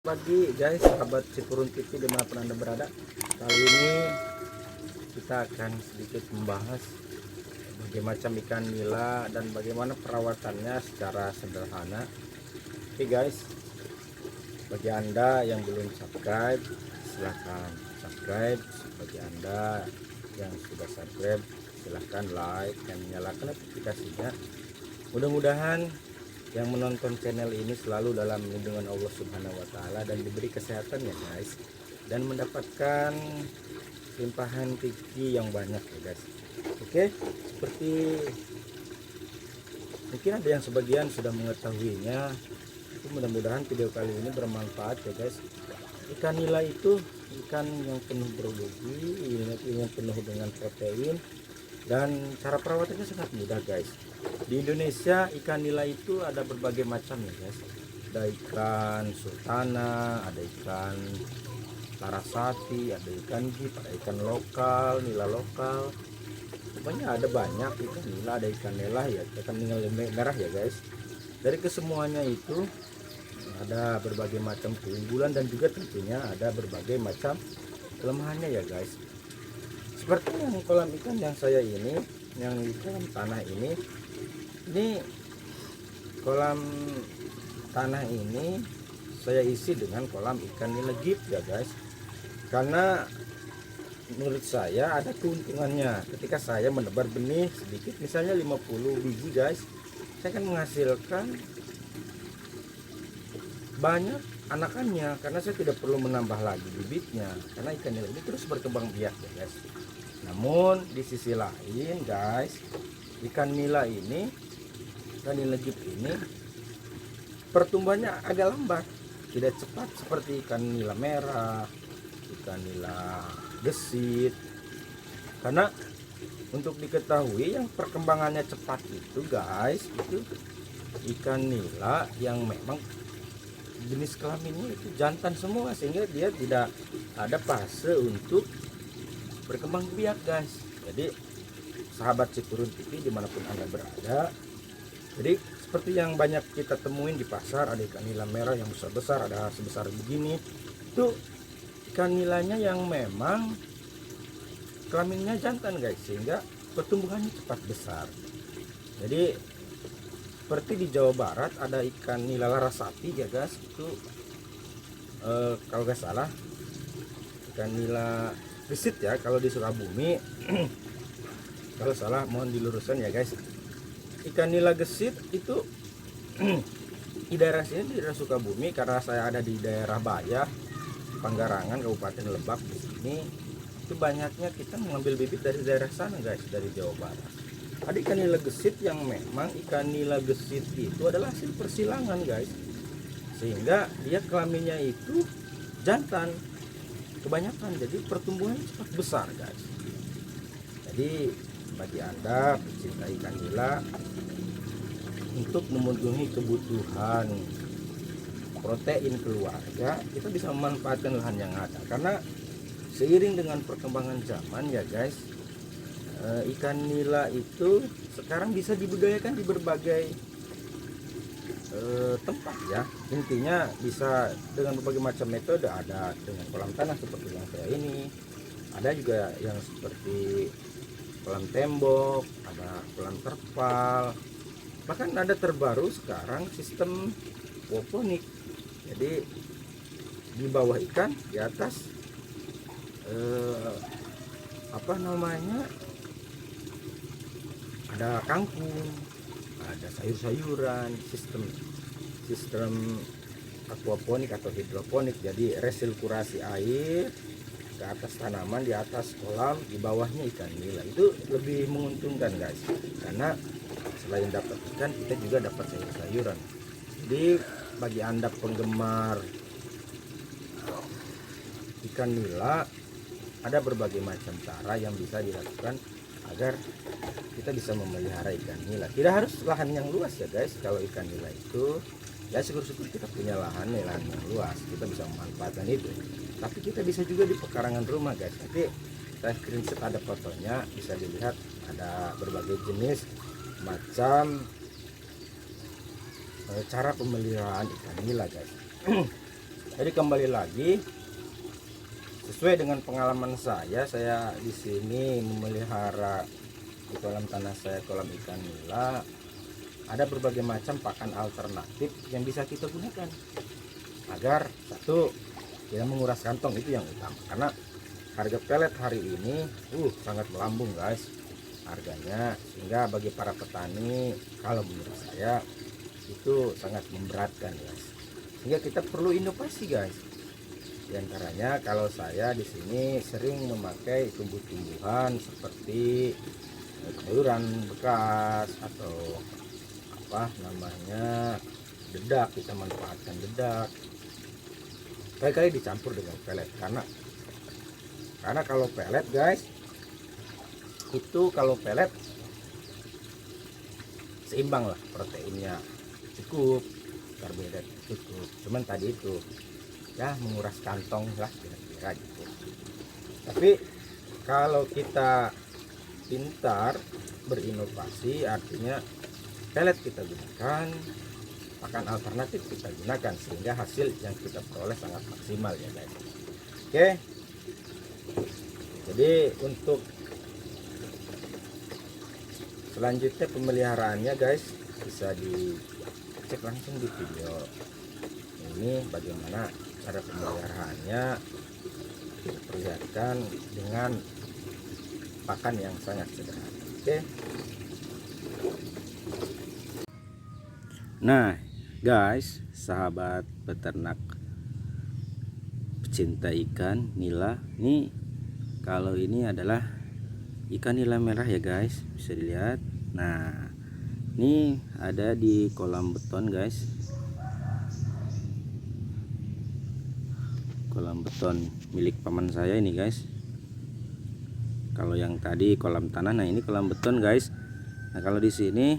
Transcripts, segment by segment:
Pagi guys, sahabat Cipurun TV dimanapun anda berada. Kali ini kita akan sedikit membahas berbagai macam ikan nila dan bagaimana perawatannya secara sederhana. Oke guys, bagi anda yang belum subscribe, silahkan subscribe. Bagi anda yang sudah subscribe, silahkan like dan nyalakan notifikasinya. Mudah-mudahan yang menonton channel ini selalu dalam lindungan Allah Subhanahu wa taala dan diberi kesehatan ya guys, dan mendapatkan limpahan rezeki yang banyak ya guys. Oke, seperti mungkin ada yang sebagian sudah mengetahuinya, mudah-mudahan video kali ini bermanfaat ya guys. Ikan nila itu ikan yang penuh bergizi, yang penuh dengan protein, dan cara perawatannya sangat mudah guys. Di Indonesia ikan nila itu ada berbagai macam ya guys. Ada ikan sultana, ada ikan larasati, ada ikan gip, ada ikan lokal, nila lokal. Pokoknya ada banyak ikan nila, ada ikan nela ya, ikan nila merah ya guys. Dari kesemuanya itu ada berbagai macam keunggulan dan juga tentunya ada berbagai macam kelemahannya ya guys. Seperti yang kolam ikan yang saya ini, yang di kolam tanah ini kolam tanah ini saya isi dengan kolam ikan nila gip ya guys. Karena menurut saya ada keuntungannya ketika saya menebar benih sedikit, misalnya 50 biji guys, saya akan menghasilkan banyak anakannya karena saya tidak perlu menambah lagi bibitnya, karena ikan nila ini terus berkembang biak ya guys. Namun di sisi lain guys, ikan nila gip ini pertumbuhannya agak lambat, tidak cepat seperti ikan nila merah, ikan nila gesit. Karena untuk diketahui yang perkembangannya cepat itu guys, itu ikan nila yang memang jenis kelaminnya itu jantan semua, sehingga dia tidak ada fase untuk berkembang biak guys. Jadi sahabat Cipurun TV dimanapun anda berada, jadi seperti yang banyak kita temuin di pasar, ada ikan nila merah yang besar-besar, ada sebesar begini, itu ikan nilanya yang memang kelaminnya jantan guys, sehingga pertumbuhannya cepat besar. Jadi seperti di Jawa Barat ada ikan nila larasati ya guys, itu kalau nggak salah ikan nila gesit ya kalau di Sukabumi. Kalau salah mohon diluruskan ya guys. Ikan nila gesit itu di daerah sini, di daerah Sukabumi, karena saya ada di daerah Bayah, Panggarangan, Kabupaten Lebak di sini, itu banyaknya kita mengambil bibit dari daerah sana guys, dari Jawa Barat. Ada ikan nila gesit yang memang ikan nila gesit itu adalah hasil persilangan guys, sehingga dia kelaminnya itu jantan kebanyakan, jadi pertumbuhannya cepat besar guys. Jadi bagi anda pecinta ikan nila, untuk memenuhi kebutuhan protein keluarga, kita bisa memanfaatkan lahan yang ada. Karena seiring dengan perkembangan zaman ya guys, ikan nila itu sekarang bisa dibudidayakan di berbagai tempat ya. Intinya bisa dengan berbagai macam metode, ada dengan kolam tanah seperti yang saya ini, ada juga yang seperti kolam tembok, ada kolam terpal, bahkan ada terbaru sekarang sistem aquaponik. Jadi di bawah ikan, di atas apa namanya, ada kangkung, ada sayur-sayuran, sistem aquaponik atau hidroponik. Jadi resirkulasi air ke atas tanaman, di atas kolam, di bawahnya ikan nila. Itu lebih menguntungkan guys, karena selain dapat ikan, kita juga dapat sayur-sayuran. Jadi bagi anda penggemar ikan nila, ada berbagai macam cara yang bisa dilakukan agar kita bisa memelihara ikan nila. Tidak harus lahan yang luas ya guys. Kalau ikan nila itu ya syukur-syukur kita punya lahan yang luas, kita bisa memanfaatkan itu. Tapi kita bisa juga di pekarangan rumah guys. Nanti saya screenshot, ada fotonya, bisa dilihat ada berbagai jenis macam cara pemeliharaan ikan nila guys. Jadi kembali lagi, sesuai dengan pengalaman saya di sini memelihara di kolam tanah saya, kolam ikan nila, ada berbagai macam pakan alternatif yang bisa kita gunakan agar satu tidak menguras kantong, itu yang utama. Karena harga pelet hari ini sangat melambung guys harganya, sehingga bagi para petani kalau menurut saya itu sangat memberatkan guys, sehingga kita perlu inovasi guys. Di antaranya kalau saya di sini sering memakai tumbuh-tumbuhan seperti sayuran bekas atau apa namanya dedak, kita manfaatkan dedak kali-kali dicampur dengan pelet. Karena kalau pelet guys itu, kalau pelet seimbang lah, proteinnya cukup, karbohidrat cukup, cuman tadi itu ya menguras kantong lah kira-kira gitu. Tapi kalau kita pintar berinovasi, artinya pelet kita gunakan, pakan alternatif kita gunakan, sehingga hasil yang kita peroleh sangat maksimal ya guys. Oke, jadi untuk selanjutnya pemeliharaannya guys bisa dicek langsung di video ini bagaimana cara pemeliharaannya, diperlihatkan dengan pakan yang sangat sederhana. Oke. Nah guys, sahabat peternak pecinta ikan nila, nih kalau ini adalah ikan nila merah ya guys, bisa dilihat. Nah ini ada di kolam beton guys, kolam beton milik paman saya ini guys. Kalau yang tadi kolam tanah, nah ini kolam beton guys. Nah kalau di sini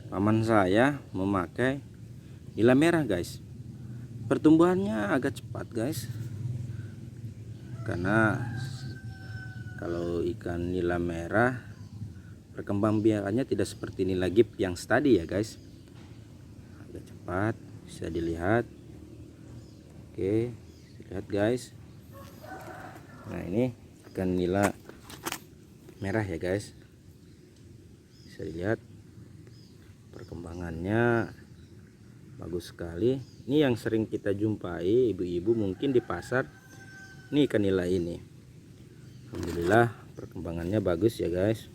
paman saya memakai nila merah guys. Pertumbuhannya agak cepat guys, karena kalau ikan nila merah perkembangbiakannya tidak seperti nila gift yang tadi ya guys, agak cepat, bisa dilihat. Oke, lihat guys. Nah ini ikan nila merah ya guys, bisa dilihat perkembangannya bagus sekali. Ini yang sering kita jumpai ibu-ibu mungkin di pasar, ini ikan nila ini. Alhamdulillah perkembangannya bagus ya guys.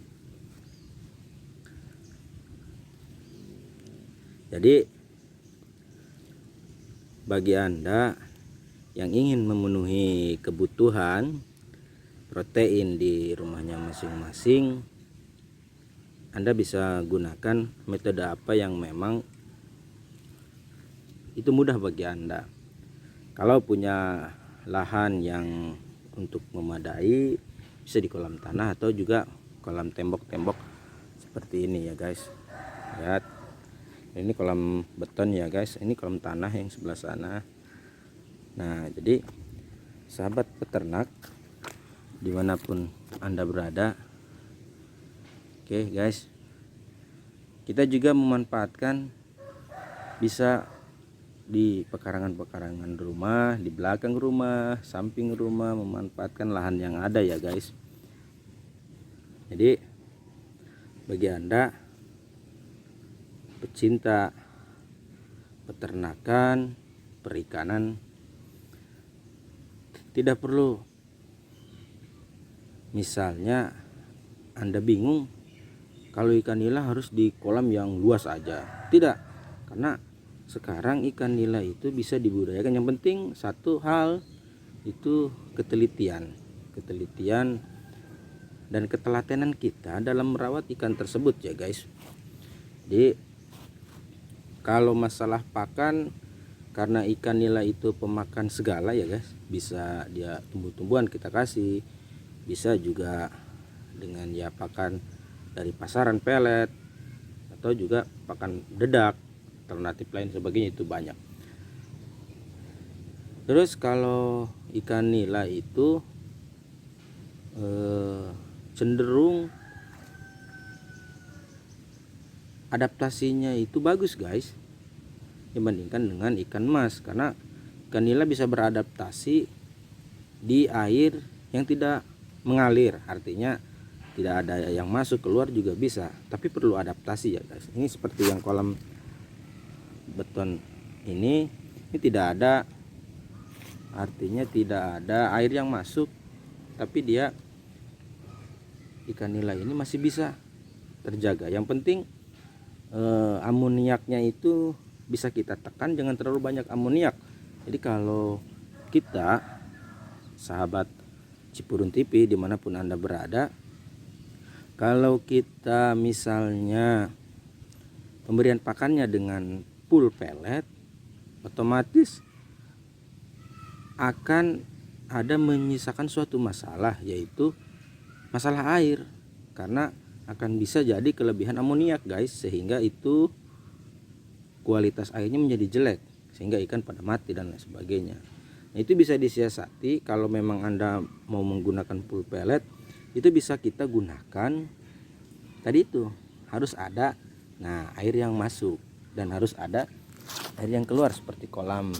Jadi bagi Anda yang ingin memenuhi kebutuhan protein di rumahnya masing-masing, Anda bisa gunakan metode apa yang memang itu mudah bagi Anda. Kalau punya lahan yang untuk memadai, bisa di kolam tanah atau juga kolam tembok-tembok seperti ini ya guys. Lihat, ini kolam beton ya guys, ini kolam tanah yang sebelah sana. Nah jadi sahabat peternak dimanapun Anda berada, oke guys, kita juga memanfaatkan bisa di pekarangan-pekarangan rumah, di belakang rumah, samping rumah, memanfaatkan lahan yang ada ya guys. Jadi bagi Anda pecinta peternakan, perikanan, tidak perlu misalnya Anda bingung kalau ikan nila harus di kolam yang luas aja. Tidak, karena sekarang ikan nila itu bisa dibudidayakan. Yang penting satu hal itu ketelitian dan ketelatenan kita dalam merawat ikan tersebut ya guys. Jadi kalau masalah pakan, karena ikan nila itu pemakan segala ya guys, bisa dia tumbuh-tumbuhan kita kasih, bisa juga dengan ya pakan dari pasaran pelet atau juga pakan dedak, alternatif lain sebagainya, itu banyak. Terus kalau ikan nila itu cenderung adaptasinya itu bagus guys. dibandingkan dengan ikan mas, karena ikan nila bisa beradaptasi di air yang tidak mengalir, artinya tidak ada yang masuk keluar juga bisa, tapi perlu adaptasi ya guys. Ini seperti yang kolam beton ini tidak ada, artinya tidak ada air yang masuk, tapi dia ikan nila ini masih bisa terjaga. Yang penting amoniaknya itu bisa kita tekan, jangan terlalu banyak amoniak. Jadi kalau kita sahabat Cipurun TV dimanapun Anda berada, kalau kita misalnya pemberian pakannya dengan full pellet, otomatis akan ada menyisakan suatu masalah, yaitu masalah air, karena akan bisa jadi kelebihan amoniak guys, sehingga itu kualitas airnya menjadi jelek sehingga ikan pada mati dan lain sebagainya. Nah, itu bisa disiasati. Kalau memang Anda mau menggunakan full pellet, itu bisa kita gunakan tadi itu, harus ada air yang masuk dan harus ada air yang keluar seperti kolam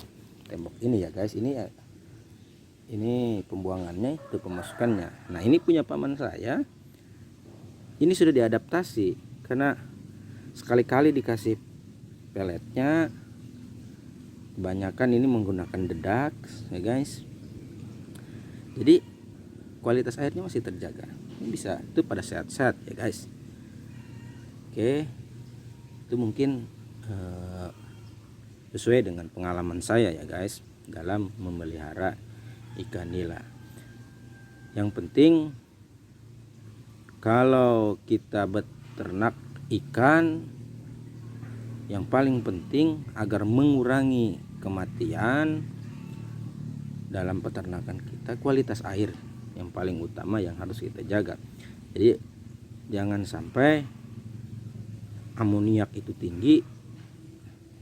tembok ini ya guys. Ini pembuangannya, itu pemasukannya. Nah, ini punya paman saya, ini sudah diadaptasi karena sekali-kali dikasih pelletnya, kebanyakan ini menggunakan dedak ya guys. Jadi kualitas airnya masih terjaga. Ini bisa itu pada sehat-sehat ya guys. Oke, itu mungkin sesuai dengan pengalaman saya ya guys dalam memelihara ikan nila. Yang penting kalau kita beternak ikan, yang paling penting agar mengurangi kematian dalam peternakan kita, kualitas air yang paling utama yang harus kita jaga. Jadi jangan sampai amoniak itu tinggi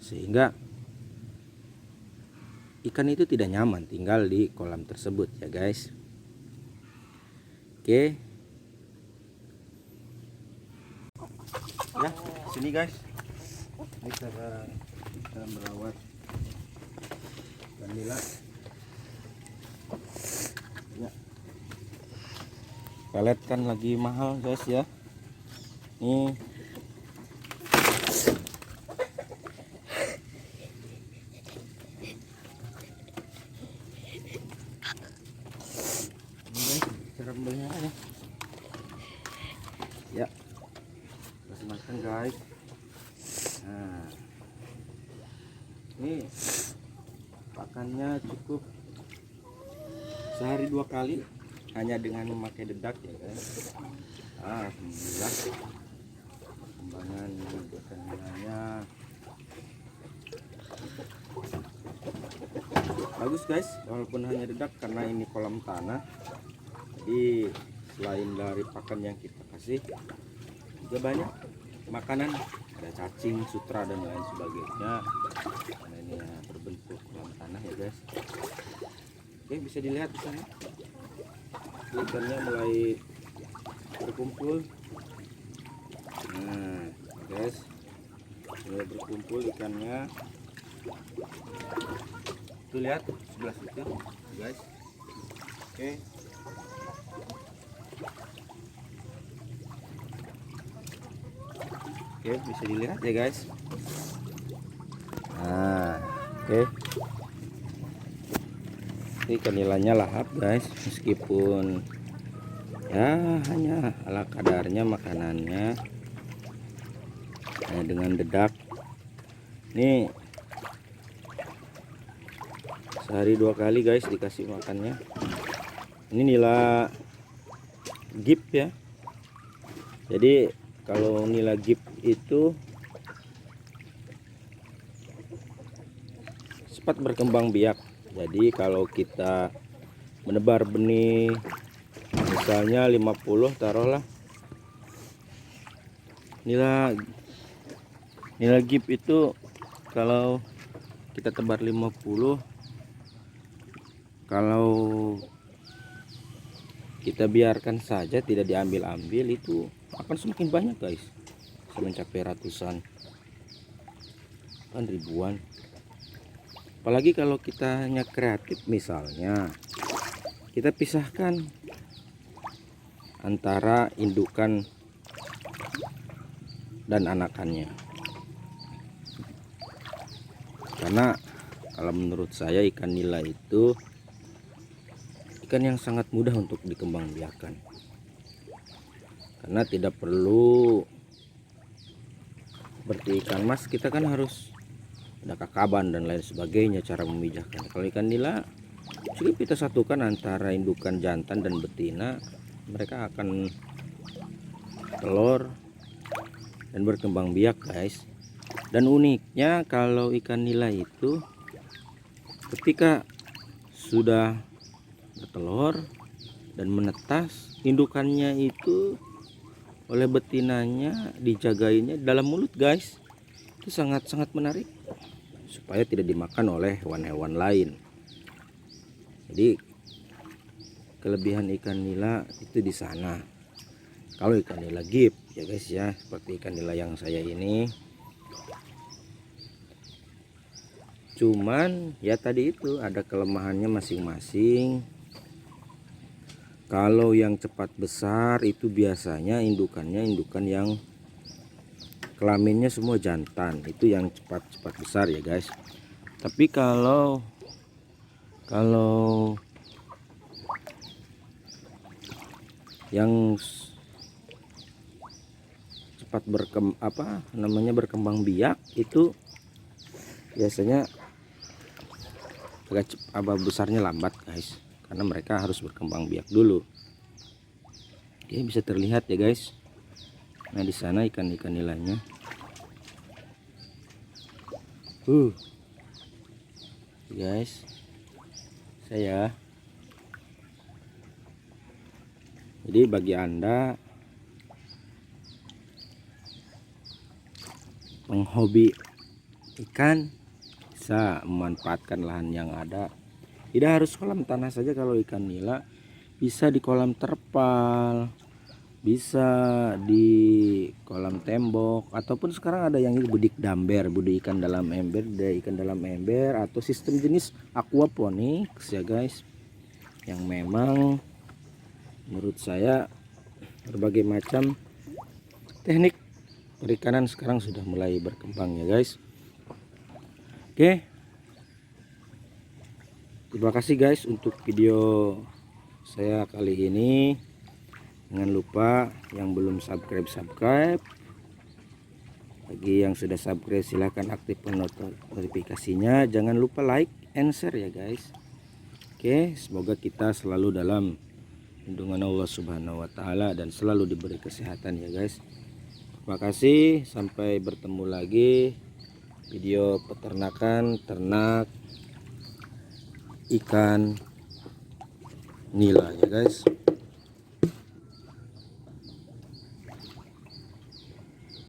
sehingga ikan itu tidak nyaman tinggal di kolam tersebut ya guys. Oke. Ya, sini guys. Ini cara kita merawat ikan nila. Ya. Pelet kan lagi mahal guys ya. Nih. Cara pemeliharaan ya. Kasih makan guys. Nah, ini pakannya cukup sehari 2 kali hanya dengan memakai dedak ya guys. Alhamdulillah perkembangan ikan nilainya bagus guys, walaupun hanya dedak karena ini kolam tanah. Jadi selain dari pakan yang kita kasih, juga banyak makanan, ada cacing, sutra dan lain sebagainya. Nah, ini ya, berbentuk kolam tanah ya guys. Oke, bisa dilihat di sana ikannya mulai berkumpul. Nah guys, mulai berkumpul ikannya. Tuh lihat sebelah situ guys. Oke. Oke, bisa dilihat ya guys. Nah, oke. Ini ikan nilainya lahap guys, meskipun ya hanya ala kadarnya makanannya. Nah, dengan dedak. Nih sehari 2 kali guys dikasih makannya. Ini nila gip ya. Jadi kalau nila gip itu cepat berkembang biak. Jadi kalau kita menebar benih misalnya 50, taruhlah nila gip itu kalau kita tebar 50, kalau kita biarkan saja tidak diambil-ambil, itu akan semakin banyak guys, bisa mencapai ratusan, kan ribuan. Apalagi kalau kita hanya kreatif, misalnya kita pisahkan antara indukan dan anakannya. Karena kalau menurut saya ikan nila itu ikan yang sangat mudah untuk dikembangbiakan. Karena tidak perlu seperti ikan mas, kita kan harus ada kakaban dan lain sebagainya cara memijahkan. Kalau ikan nila cukup kita satukan antara indukan jantan dan betina, mereka akan telur dan berkembang biak guys. Dan uniknya kalau ikan nila itu ketika sudah bertelur dan menetas, indukannya itu oleh betinanya dijagainya dalam mulut guys. Itu sangat-sangat menarik supaya tidak dimakan oleh hewan-hewan lain. Jadi kelebihan ikan nila itu di sana. Kalau ikan nila gip ya guys ya, seperti ikan nila yang saya ini, cuman ya tadi itu ada kelemahannya masing-masing. Kalau yang cepat besar itu biasanya indukannya indukan yang kelaminnya semua jantan, itu yang cepat besar ya guys. Tapi kalau yang cepat berkembang biak itu biasanya agak besarnya lambat guys, karena mereka harus berkembang biak dulu. Oke, bisa terlihat ya guys. Nah di sana ikan-ikan nilainya. Guys, saya. Jadi bagi Anda penghobi ikan, bisa memanfaatkan lahan yang ada. Tidak harus kolam tanah saja kalau ikan nila, bisa di kolam terpal, bisa di kolam tembok, ataupun sekarang ada yang budik damber, budik ikan dalam ember, atau sistem jenis aquaponics ya guys, yang memang menurut saya berbagai macam teknik perikanan sekarang sudah mulai berkembang ya guys. Oke, terima kasih guys untuk video saya kali ini. Jangan lupa yang belum subscribe. Bagi yang sudah subscribe silahkan aktifkan notifikasinya. Jangan lupa like and share ya guys. Oke, semoga kita selalu dalam lindungan Allah Subhanahu wa taala dan selalu diberi kesehatan ya guys. Terima kasih, sampai bertemu lagi video peternakan ternak ikan nila ya guys.